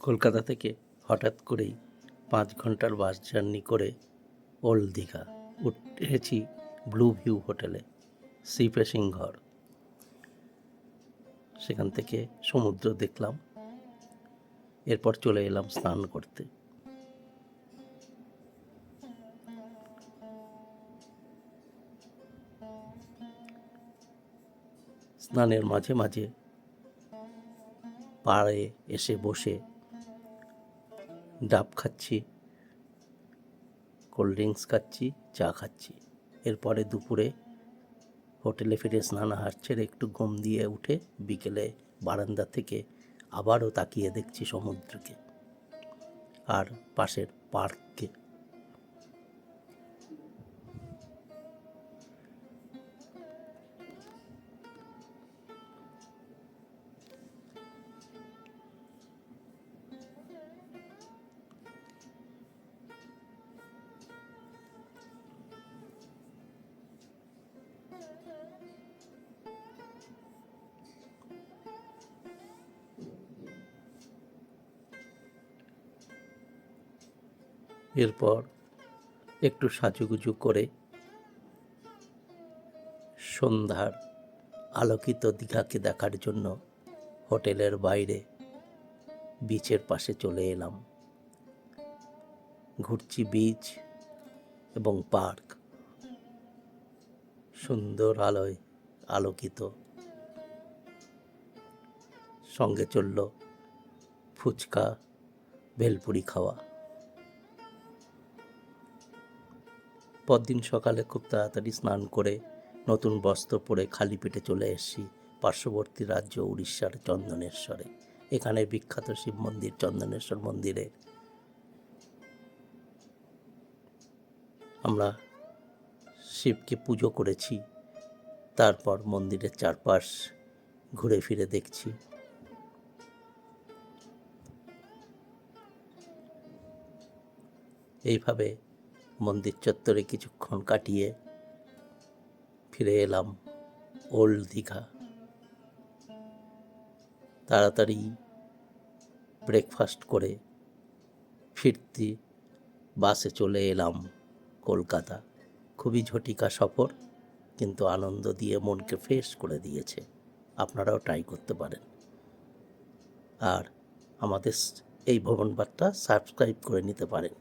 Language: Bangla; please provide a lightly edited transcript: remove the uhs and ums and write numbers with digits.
কলকাতা থেকে হঠাৎ করেই 5 ঘন্টার বাস জার্নি করে ওল্ড দীঘা উঠেছি ব্লু ভিউ হোটেলে, সি ফেসিং ঘর। সেখান থেকে সমুদ্র দেখলাম, এরপর চলে এলাম স্নান করতে। স্নানের মাঝে মাঝে পাড়ে এসে বসে ডাব খাচ্ছি, কোল্ড ড্রিঙ্কস খাচ্ছি, চা খাচ্ছি। এরপরে দুপুরে হোটেলে ফিরে স্নানাহার ছেড়ে একটু ঘুম দিয়ে উঠে বিকেলে বারান্দা থেকে আবারও তাকিয়ে দেখছি সমুদ্রকে আর পাশের পার্ককে। এরপর একটু সাজুগুজু করে সন্ধ্যার আলোকিত দীঘাকে দেখার জন্য হোটেলের বাইরে বিচের পাশে চলে এলাম। ঘুরছি বিচ এবং পার্ক, সুন্দর আলোয় আলোকিত। সঙ্গে চলল ফুচকা, ভেলপুরি খাওয়া। পরদিন সকালে খুব তাড়াতাড়ি স্নান করে নতুন বস্ত্র পরে খালি পেটে চলে এসেছি পার্শ্ববর্তী রাজ্য উড়িষ্যার চন্দনেশ্বরে। এখানে বিখ্যাত শিব মন্দির চন্দনেশ্বর মন্দিরে আমরা শিবকে পুজো করেছি। তারপর মন্দিরের চারপাশ ঘুরে ফিরে দেখছি। এইভাবে মন্দির চত্বরে কিছুক্ষণ কাটিয়ে ফিরে এলাম ওল্ড দীঘা। তাড়াতাড়ি ব্রেকফাস্ট করে ফিরতি বাসে চলে এলাম কলকাতা। খুবই ঝটিকা সফর, কিন্তু আনন্দ দিয়ে মনকে ফ্রেশ করে দিয়েছে। আপনারাও ট্রাই করতে পারেন। আর আমাদের এই ভ্রমণ বার্তা সাবস্ক্রাইব করে নিতে পারেন।